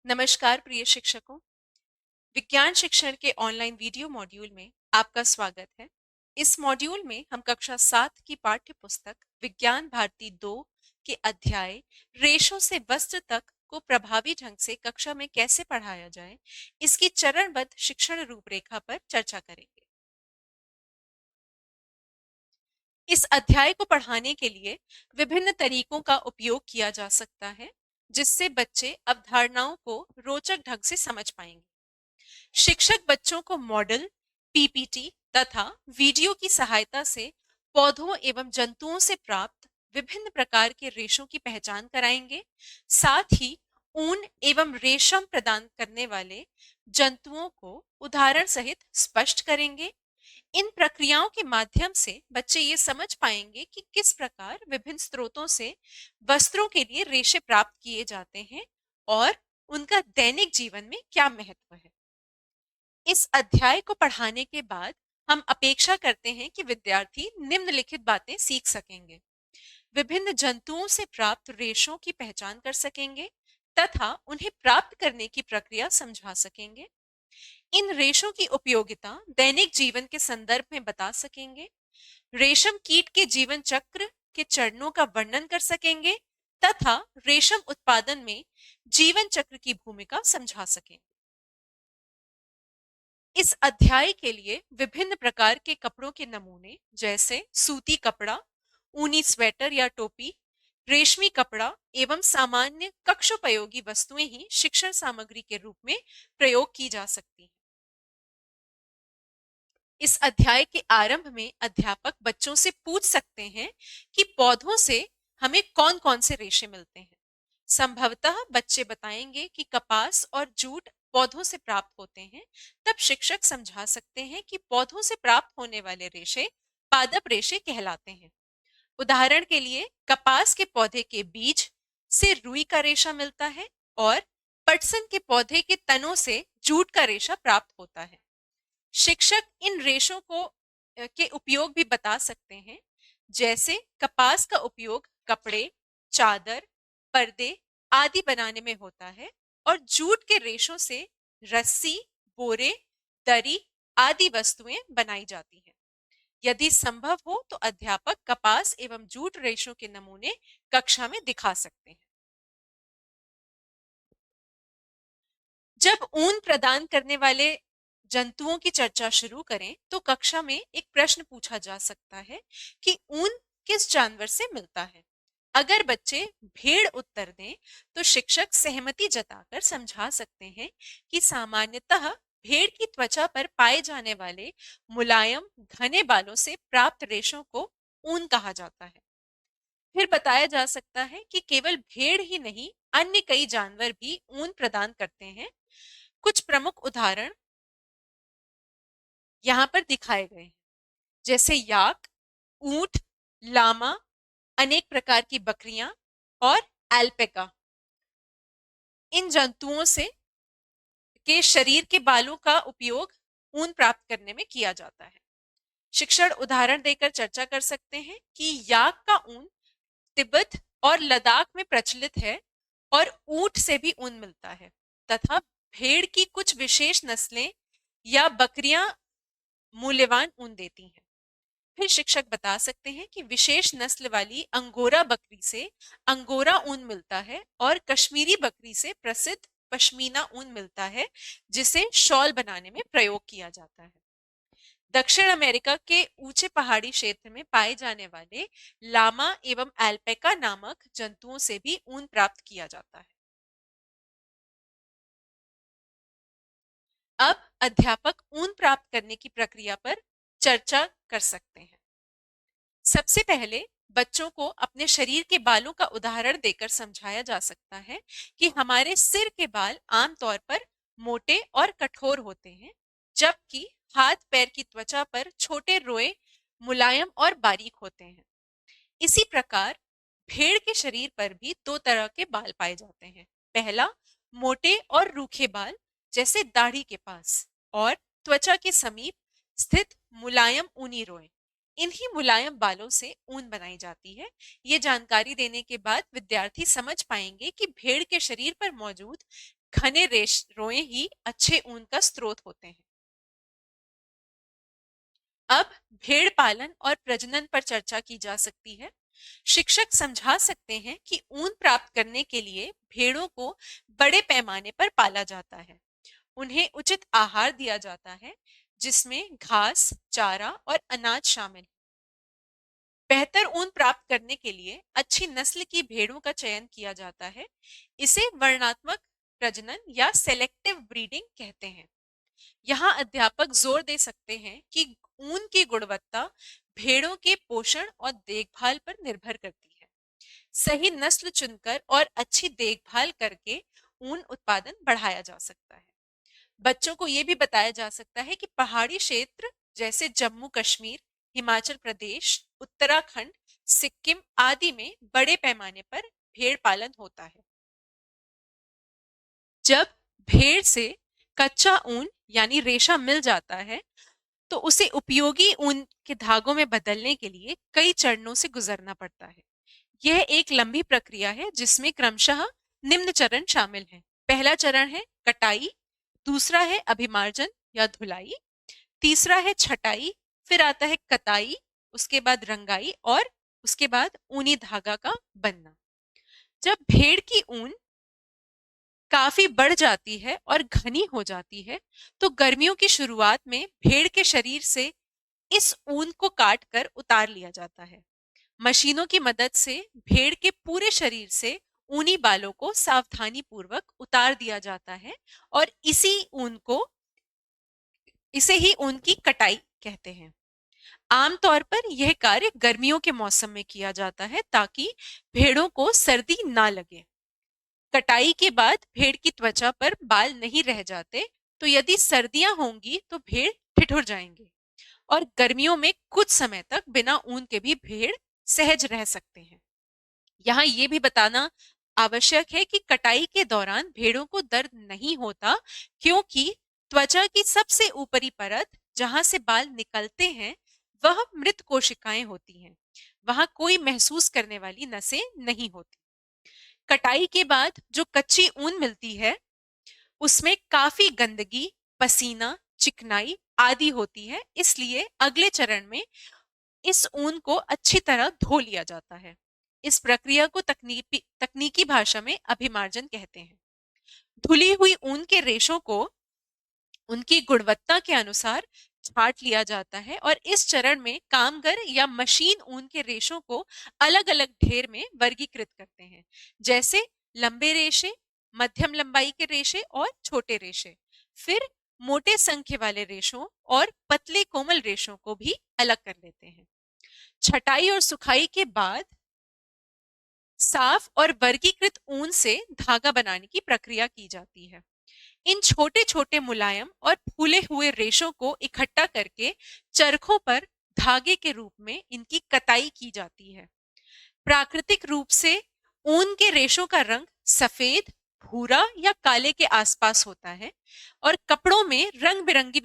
नमस्कार प्रिय शिक्षकों। विज्ञान शिक्षण के ऑनलाइन वीडियो मॉड्यूल में आपका स्वागत है। इस मॉड्यूल में हम कक्षा 7 की पाठ्य पुस्तक विज्ञान भारती 2 के अध्याय रेशों से वस्त्र तक को प्रभावी ढंग से कक्षा में कैसे पढ़ाया जाए, इसकी चरणबद्ध शिक्षण रूपरेखा पर चर्चा करेंगे। इस अध्याय को पढ़ाने के लिए विभिन्न तरीकों का उपयोग किया जा सकता है, जिससे बच्चे अवधारणाओं को रोचक ढंग से समझ पाएंगे। शिक्षक बच्चों को मॉडल, पीपीटी तथा वीडियो की सहायता से पौधों एवं जंतुओं से प्राप्त विभिन्न प्रकार के रेशों की पहचान कराएंगे। साथ ही ऊन एवं रेशम प्रदान करने वाले जंतुओं को उदाहरण सहित स्पष्ट करेंगे। इन प्रक्रियाओं के माध्यम से बच्चे ये समझ पाएंगे कि किस प्रकार विभिन्न स्रोतों से वस्त्रों के लिए रेशे प्राप्त किए जाते हैं और उनका दैनिक जीवन में क्या महत्व है। इस अध्याय को पढ़ाने के बाद हम अपेक्षा करते हैं कि विद्यार्थी निम्नलिखित बातें सीख सकेंगे। विभिन्न जंतुओं से प्राप्त रेशों की पहचान कर सकेंगे तथा उन्हें प्राप्त करने की प्रक्रिया समझा सकेंगे। इन रेशों की उपयोगिता दैनिक जीवन के संदर्भ में बता सकेंगे। रेशम कीट के जीवन चक्र के चरणों का वर्णन कर सकेंगे तथा रेशम उत्पादन में जीवन चक्र की भूमिका समझा सकेंगे। इस अध्याय के लिए विभिन्न प्रकार के कपड़ों के नमूने जैसे सूती कपड़ा, ऊनी स्वेटर या टोपी, रेशमी कपड़ा एवं सामान्य कक्षोपयोगी वस्तुएं ही शिक्षण सामग्री के रूप में प्रयोग की जा सकती हैं। इस अध्याय के आरंभ में अध्यापक बच्चों से पूछ सकते हैं कि पौधों से हमें कौन कौन से रेशे मिलते हैं। संभवतः बच्चे बताएंगे कि कपास और जूट पौधों से प्राप्त होते हैं। तब शिक्षक समझा सकते हैं कि पौधों से प्राप्त होने वाले रेशे पादप रेशे कहलाते हैं। उदाहरण के लिए कपास के पौधे के बीज से रुई का रेशा मिलता है और पटसन के पौधे के तनों से जूट का रेशा प्राप्त होता है। शिक्षक इन रेशों को के उपयोग भी बता सकते हैं, जैसे कपास का उपयोग कपड़े, चादर, पर्दे आदि बनाने में होता है और जूट के रेशों से रस्सी, बोरे, दरी आदि वस्तुएं बनाई जाती हैं। यदि संभव हो तो अध्यापक कपास एवं जूट रेशों के नमूने कक्षा में दिखा सकते हैं। जब ऊन प्रदान करने वाले जंतुओं की चर्चा शुरू करें तो कक्षा में एक प्रश्न पूछा जा सकता है कि ऊन किस जानवर से मिलता है। अगर बच्चे भेड़ उत्तर दें तो शिक्षक सहमति जताकर समझा सकते हैं कि सामान्यतः भेड़ की त्वचा पर पाए जाने वाले मुलायम घने बालों से प्राप्त रेशों को ऊन कहा जाता है। फिर बताया जा सकता है कि केवल भेड़ ही नहीं, अन्य कई जानवर भी ऊन प्रदान करते हैं। कुछ प्रमुख उदाहरण यहाँ पर दिखाए गए हैं, जैसे याक, ऊंट, लामा, अनेक प्रकार की बकरियां और एल्पेका। इन जंतुओं से के शरीर के बालों का उपयोग ऊन प्राप्त करने में किया जाता है। शिक्षण उदाहरण देकर चर्चा कर सकते हैं कि याक का ऊन तिब्बत और लद्दाख में प्रचलित है और ऊंट से भी ऊन मिलता है तथा भेड़ की कुछ विशेष नस्लें या बकरियां मूल्यवान ऊन देती हैं। फिर शिक्षक बता सकते हैं कि विशेष नस्ल वाली अंगोरा बकरी से अंगोरा ऊन मिलता है और कश्मीरी बकरी से प्रसिद्ध पश्मीना ऊन मिलता है, जिसे शॉल बनाने में प्रयोग किया जाता है। दक्षिण अमेरिका के ऊंचे पहाड़ी क्षेत्र में पाए जाने वाले लामा एवं एल्पेका नामक जंतुओं से भी ऊन प्राप्त किया जाता है। अब अध्यापक ऊन प्राप्त करने की प्रक्रिया पर चर्चा कर सकते हैं। सबसे पहले बच्चों को अपने शरीर के बालों का उदाहरण देकर समझाया जा सकता है कि हमारे सिर के बाल आमतौर पर मोटे और कठोर होते हैं, जबकि हाथ पैर की त्वचा पर छोटे रोए मुलायम और बारीक होते हैं। इसी प्रकार भेड़ के शरीर पर भी दो तरह के बाल पाए जाते हैं। पहला, मोटे और रूखे बाल जैसे दाढ़ी के पास, और त्वचा के समीप स्थित मुलायम ऊनी रोए। इन्हीं मुलायम बालों से ऊन बनाई जाती है। ये जानकारी देने के बाद विद्यार्थी समझ पाएंगे कि भेड़ के शरीर पर मौजूद घने रेश रोए ही अच्छे ऊन का स्रोत होते हैं। अब भेड़ पालन और प्रजनन पर चर्चा की जा सकती है। शिक्षक समझा सकते हैं कि ऊन प्राप्त करने के लिए भेड़ों को बड़े पैमाने पर पाला जाता है। उन्हें उचित आहार दिया जाता है, जिसमें घास, चारा और अनाज शामिल है। बेहतर ऊन प्राप्त करने के लिए अच्छी नस्ल की भेड़ों का चयन किया जाता है। इसे वर्णात्मक प्रजनन या सेलेक्टिव ब्रीडिंग कहते हैं। यहाँ अध्यापक जोर दे सकते हैं कि ऊन की गुणवत्ता भेड़ों के पोषण और देखभाल पर निर्भर करती है। सही नस्ल चुनकर और अच्छी देखभाल करके ऊन उत्पादन बढ़ाया जा सकता है। बच्चों को यह भी बताया जा सकता है कि पहाड़ी क्षेत्र जैसे जम्मू कश्मीर, हिमाचल प्रदेश, उत्तराखंड, सिक्किम आदि में बड़े पैमाने पर भेड़ पालन होता है। जब भेड़ से कच्चा ऊन यानी रेशा मिल जाता है, तो उसे उपयोगी ऊन के धागों में बदलने के लिए कई चरणों से गुजरना पड़ता है। यह एक लंबी प्रक्रिया है जिसमें क्रमशः निम्न चरण शामिल हैं। पहला चरण है कटाई, दूसरा है अभिमार्जन या धुलाई, तीसरा है छटाई, फिर आता है कताई, उसके बाद रंगाई और उसके बाद ऊनी धागा का बनना। जब भेड़ की ऊन काफी बढ़ जाती है और घनी हो जाती है, तो गर्मियों की शुरुआत में भेड़ के शरीर से इस ऊन को काट कर उतार लिया जाता है। मशीनों की मदद से भेड़ के पूरे शरीर से ऊनी बालों को सावधानी पूर्वक उतार दिया जाता है और इसे ही ऊन की कटाई कहते हैं। आमतौर पर यह कार्य गर्मियों के मौसम में किया जाता है ताकि भेड़ों को सर्दी ना लगे। कटाई के बाद भेड़ की त्वचा पर बाल नहीं रह जाते, तो यदि सर्दियां होंगी तो भेड़ ठिठुर जाएंगे और गर्मियों में कुछ समय तक बिना ऊन के भी भेड़ सहज रह सकते हैं। यहाँ ये भी बताना आवश्यक है कि कटाई के दौरान भेड़ों को दर्द नहीं होता, क्योंकि त्वचा की सबसे ऊपरी परत जहां से बाल निकलते हैं वह मृत कोशिकाएं होती हैं। वहां कोई महसूस करने वाली नसें नहीं होती। कटाई के बाद जो कच्ची ऊन मिलती है उसमें काफी गंदगी, पसीना, चिकनाई आदि होती है, इसलिए अगले चरण में इस ऊन को अच्छी तरह धो लिया जाता है। इस प्रक्रिया को तकनीकी भाषा में अभिमार्जन कहते हैं। धुली हुई ऊन के रेशों को उनकी गुणवत्ता के अनुसार छांट लिया जाता है और इस चरण में कामगर या मशीन ऊन के रेशों को अलग अलग ढेर में वर्गीकृत करते हैं, जैसे लंबे रेशे, मध्यम लंबाई के रेशे और छोटे रेशे। फिर मोटे संख्य वाले रेशों और पतले कोमल रेशों को भी अलग कर लेते हैं। छटाई और सुखाई के बाद साफ और वर्गीकृत ऊन से धागा बनाने की प्रक्रिया की जाती है। इन छोटे छोटे मुलायम और फूले हुए रेशों को इकट्ठा करके चरखों पर धागे के रूप में इनकी कताई की जाती है। प्राकृतिक रूप से ऊन के रेशों का रंग सफेद, भूरा या काले के आसपास होता है और कपड़ों में रंग बिरंगी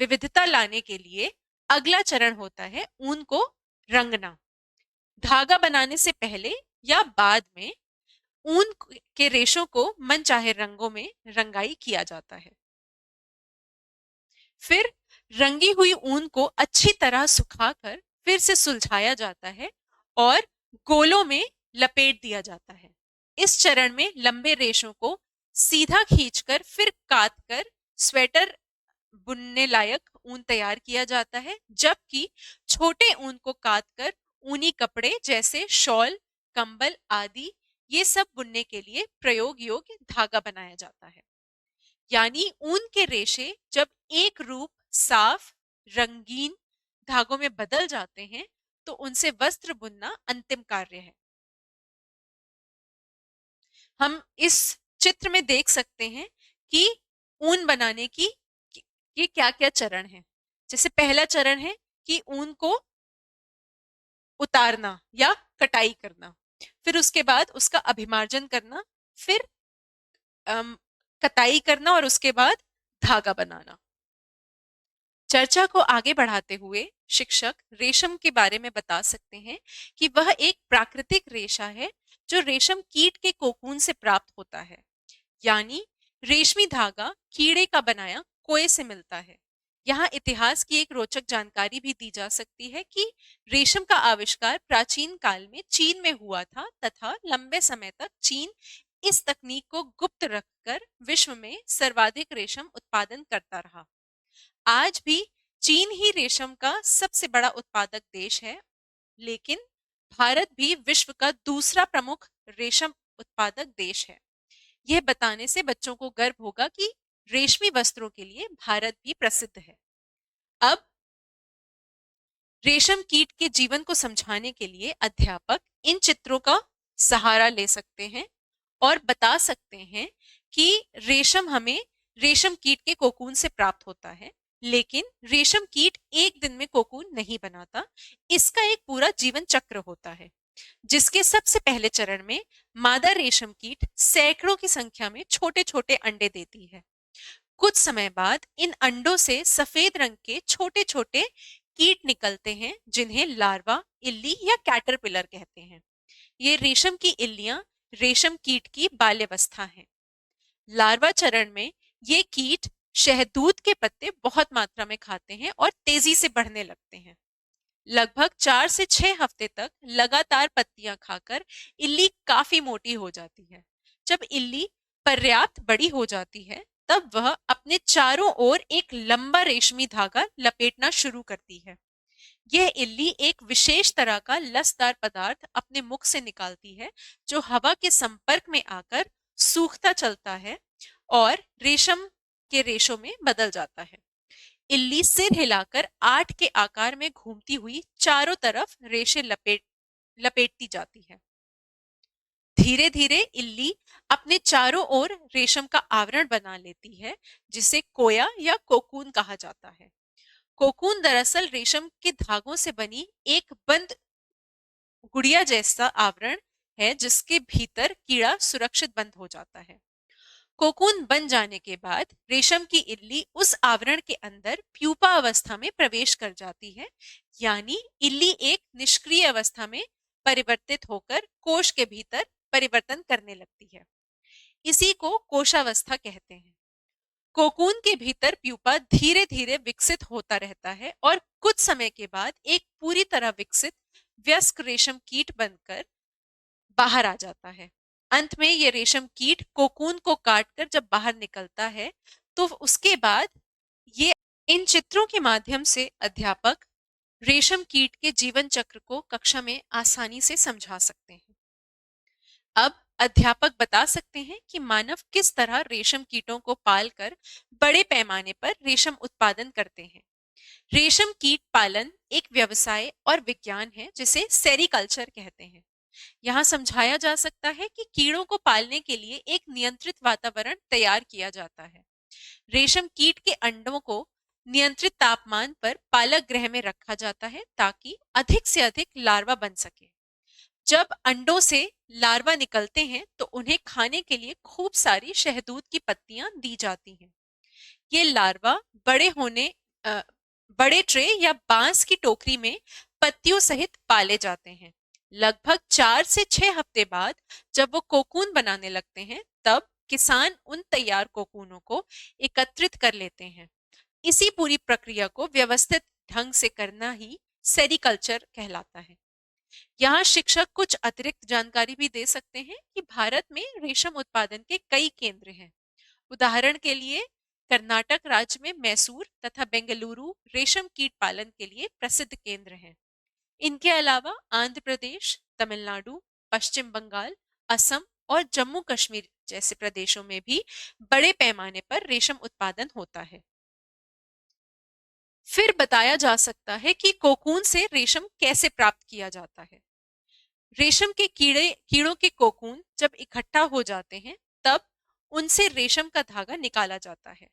विविधता लाने के लिए अगला चरण होता है ऊन को रंगना। धागा बनाने से पहले या बाद में ऊन के रेशों को मनचाहे रंगों में रंगाई किया जाता है। फिर रंगी हुई ऊन को अच्छी तरह सुखाकर फिर से सुलझाया जाता है और गोलों में लपेट दिया जाता है। इस चरण में लंबे रेशों को सीधा खींचकर फिर काटकर स्वेटर बुनने लायक ऊन तैयार किया जाता है, जबकि छोटे ऊन को काटकर ऊनी कपड़े जैसे शॉल, कंबल आदि ये सब बुनने के लिए प्रयोग योग्य धागा बनाया जाता है। यानी ऊन के रेशे जब एक रूप, साफ, रंगीन धागों में बदल जाते हैं, तो उनसे वस्त्र बुनना अंतिम कार्य है। हम इस चित्र में देख सकते हैं कि ऊन बनाने की ये क्या क्या चरण है। जैसे पहला चरण है कि ऊन को उतारना या कटाई करना, फिर उसके बाद उसका अभिमार्जन करना, फिर कताई करना और उसके बाद धागा बनाना। चर्चा को आगे बढ़ाते हुए शिक्षक रेशम के बारे में बता सकते हैं कि वह एक प्राकृतिक रेशा है जो रेशम कीट के कोकून से प्राप्त होता है। यानी रेशमी धागा कीड़े का बनाया कोए से मिलता है। यहाँ इतिहास की एक रोचक जानकारी भी दी जा सकती है कि रेशम का आविष्कार प्राचीन काल में चीन में हुआ था तथा लंबे समय तक चीन इस तकनीक को गुप्त रखकर विश्व में सर्वाधिक रेशम उत्पादन करता रहा। आज भी चीन ही रेशम का सबसे बड़ा उत्पादक देश है, लेकिन भारत भी विश्व का दूसरा प्रमुख रेशम उत्पादक देश है। यह बताने से बच्चों को गर्व होगा कि रेशमी वस्त्रों के लिए भारत भी प्रसिद्ध है। अब रेशम कीट के जीवन को समझाने के लिए अध्यापक इन चित्रों का सहारा ले सकते हैं और बता सकते हैं कि रेशम हमें रेशम कीट के कोकून से प्राप्त होता है, लेकिन रेशम कीट एक दिन में कोकून नहीं बनाता। इसका एक पूरा जीवन चक्र होता है, जिसके सबसे पहले चरण में मादा रेशम कीट सैकड़ों की संख्या में छोटे छोटे अंडे देती है। कुछ समय बाद इन अंडों से सफेद रंग के छोटे छोटे कीट निकलते हैं, जिन्हें लार्वा, इल्ली या कैटरपिलर कहते हैं। ये रेशम की इल्लियां रेशम कीट की बाल्यावस्था है। लार्वा चरण में ये कीट शहतूत के पत्ते बहुत मात्रा में खाते हैं और तेजी से बढ़ने लगते हैं। लगभग 4 से 6 हफ्ते तक लगातार पत्तियां खाकर इल्ली काफी मोटी हो जाती है। जब इल्ली पर्याप्त बड़ी हो जाती है, तब वह अपने चारों ओर एक लंबा रेशमी धागा लपेटना शुरू करती है। यह इल्ली एक विशेष तरह का लसदार पदार्थ अपने मुख से निकालती है, जो हवा के संपर्क में आकर सूखता चलता है और रेशम के रेशों में बदल जाता है। इल्ली सिर हिलाकर 8 के आकार में घूमती हुई चारों तरफ रेशे लपेटती जाती है। धीरे धीरे इल्ली अपने चारों ओर रेशम का आवरण बना लेती है, जिसे कोया या कोकून कहा जाता है। कोकून दरअसल रेशम के धागों से बनी एक बंद गुड़िया जैसा आवरण है, जिसके भीतर कीड़ा सुरक्षित बंद हो जाता है। कोकून बन जाने के बाद रेशम की इल्ली उस आवरण के अंदर प्यूपा अवस्था में प्रवेश कर जाती है, यानी इल्ली एक निष्क्रिय अवस्था में परिवर्तित होकर कोश के भीतर परिवर्तन करने लगती है। इसी को कोशावस्था कहते हैं। कोकून के भीतर प्यूपा धीरे धीरे विकसित होता रहता है और कुछ समय के बाद एक पूरी तरह विकसित वयस्क रेशम कीट बनकर बाहर आ जाता है। अंत में ये रेशम कीट कोकून को काटकर जब बाहर निकलता है, तो उसके बाद ये इन चित्रों के माध्यम से अध्यापक रेशम कीट के जीवन चक्र को कक्षा में आसानी से समझा सकते हैं। अब अध्यापक बता सकते हैं कि मानव किस तरह रेशम कीटों को पालकर बड़े पैमाने पर रेशम उत्पादन करते हैं। रेशम कीट पालन एक व्यवसाय और विज्ञान है, जिसे सेरीकल्चर कहते हैं। यहाँ समझाया जा सकता है कि कीड़ों को पालने के लिए एक नियंत्रित वातावरण तैयार किया जाता है। रेशम कीट के अंडों को नियंत्रित तापमान पर पालक गृह में रखा जाता है, ताकि अधिक से अधिक लार्वा बन सके। जब अंडों से लार्वा निकलते हैं, तो उन्हें खाने के लिए खूब सारी शहतूत की पत्तियां दी जाती हैं। ये लार्वा बड़े ट्रे या बांस की टोकरी में पत्तियों सहित पाले जाते हैं। लगभग 4 से 6 हफ्ते बाद जब वो कोकून बनाने लगते हैं, तब किसान उन तैयार कोकूनों को एकत्रित कर लेते हैं। इसी पूरी प्रक्रिया को व्यवस्थित ढंग से करना ही सेरीकल्चर कहलाता है। यहाँ शिक्षक कुछ अतिरिक्त जानकारी भी दे सकते हैं कि भारत में रेशम उत्पादन के कई केंद्र हैं। उदाहरण के लिए कर्नाटक राज्य में मैसूर तथा बेंगलुरु रेशम कीट पालन के लिए प्रसिद्ध केंद्र हैं। इनके अलावा आंध्र प्रदेश, तमिलनाडु, पश्चिम बंगाल, असम और जम्मू कश्मीर जैसे प्रदेशों में भी बड़े पैमाने पर रेशम उत्पादन होता है। फिर बताया जा सकता है कि कोकून से रेशम कैसे प्राप्त किया जाता है। रेशम के कीड़ों के कोकून जब इकट्ठा हो जाते हैं, तब उनसे रेशम का धागा निकाला जाता है।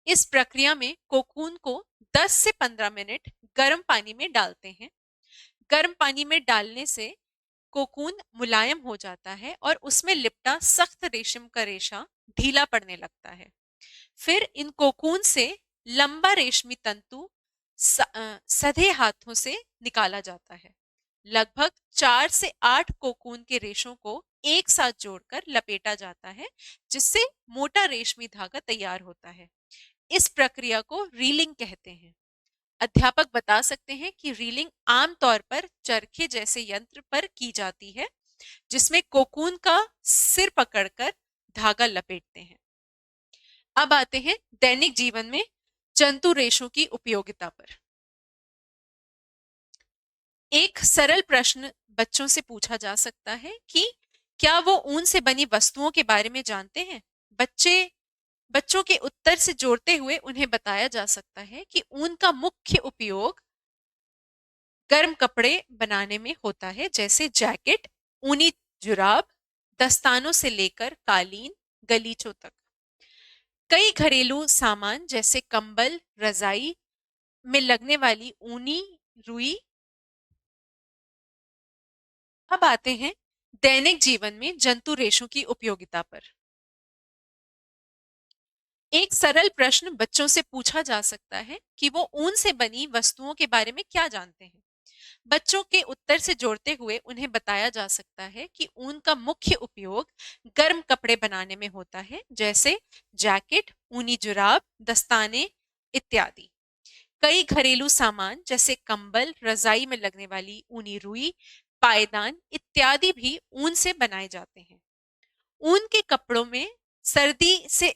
इस प्रक्रिया में कोकून को 10 से 15 मिनट गर्म पानी में डालते हैं। गर्म पानी में डालने से कोकून मुलायम हो जाता है और उसमें लिपटा सख्त रेशम का रेशा ढीला पड़ने लगता है। फिर इन कोकून से लंबा रेशमी तंतु सधे हाथों से निकाला जाता है। लगभग 4 से 8 कोकून के रेशों को एक साथ जोड़कर लपेटा जाता है, जिससे मोटा रेशमी धागा तैयार होता है। इस प्रक्रिया को रीलिंग कहते हैं। अध्यापक बता सकते हैं कि रीलिंग आमतौर पर चरखे जैसे यंत्र पर की जाती है, जिसमें कोकून का सिर पकड़कर धागा लपेटते हैं। अब आते हैं दैनिक जीवन में जंतु रेशों की उपयोगिता पर। एक सरल प्रश्न बच्चों से पूछा जा सकता है कि क्या वो ऊन से बनी वस्तुओं के बारे में जानते हैं? बच्चों के उत्तर से जोड़ते हुए उन्हें बताया जा सकता है कि ऊन का मुख्य उपयोग गर्म कपड़े बनाने में होता है, जैसे जैकेट, ऊनी जुराब, दस्तानों से लेकर कालीन, गलीचों तक। कई घरेलू सामान जैसे कंबल, रजाई में लगने वाली ऊनी रुई। अब आते हैं दैनिक जीवन में जंतु रेशों की उपयोगिता पर। एक सरल प्रश्न बच्चों से पूछा जा सकता है कि वो ऊन से बनी वस्तुओं के बारे में क्या जानते हैं। बच्चों के उत्तर से जोड़ते हुए उन्हें बताया जा सकता है कि ऊन का मुख्य उपयोग गर्म कपड़े बनाने में होता है, जैसे जैकेट, ऊनी जुराब, दस्ताने इत्यादि। कई घरेलू सामान जैसे कंबल, रजाई में लगने वाली ऊनी रुई, पायदान इत्यादि भी ऊन से बनाए जाते हैं। ऊन के कपड़ों में सर्दी से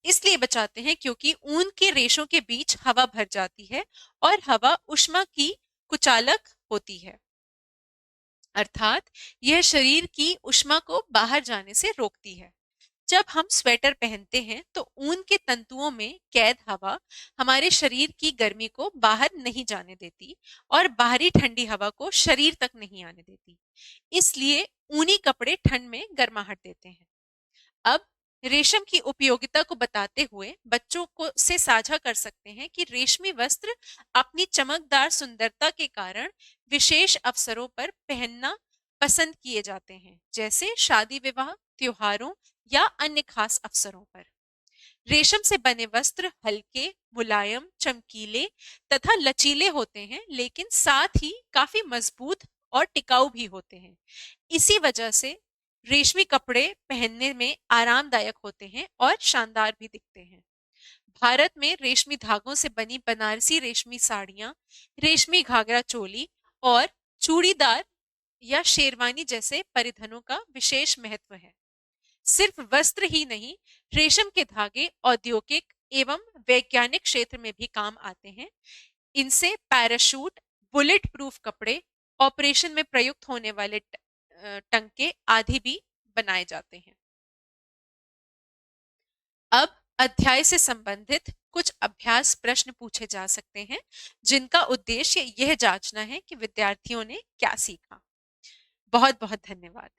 इसलिए बचाते हैं क्योंकि ऊन के रेशों के बीच हवा भर जाती है और हवा ऊष्मा की कुचालक होती है, अर्थात यह शरीर की ऊष्मा को बाहर जाने से रोकती है। जब हम स्वेटर पहनते हैं तो ऊन के तंतुओं में कैद हवा हमारे शरीर की गर्मी को बाहर नहीं जाने देती और बाहरी ठंडी हवा को शरीर तक नहीं आने देती। इसलिए ऊनी कपड़े ठंड में गर्माहट देते हैं। अब रेशम की उपयोगिता को बताते हुए बच्चों को से साझा कर सकते हैं कि रेशमी वस्त्र अपनी चमकदार सुंदरता के कारण विशेष अवसरों पर पहनना पसंद किए जाते हैं, जैसे शादी विवाह, त्योहारों या अन्य खास अवसरों पर। रेशम से बने वस्त्र हल्के, मुलायम, चमकीले तथा लचीले होते हैं, लेकिन साथ ही काफी मजबूत और टिकाऊ भी होते हैं। इसी वजह से रेशमी कपड़े पहनने में आरामदायक होते हैं और शानदार भी दिखते हैं। भारत में रेशमी धागों से बनी बनारसी रेशमी साड़ियां, रेशमी घाघरा चोली और चूड़ीदार या शेरवानी जैसे परिधानों का विशेष महत्व है। सिर्फ वस्त्र ही नहीं, रेशम के धागे औद्योगिक एवं वैज्ञानिक क्षेत्र में भी काम आते हैं। इनसे पैराशूट, बुलेट प्रूफ कपड़े, ऑपरेशन में प्रयुक्त होने वाले टंके आदि भी बनाए जाते हैं। अब अध्याय से संबंधित कुछ अभ्यास प्रश्न पूछे जा सकते हैं, जिनका उद्देश्य यह जांचना है कि विद्यार्थियों ने क्या सीखा। बहुत बहुत धन्यवाद।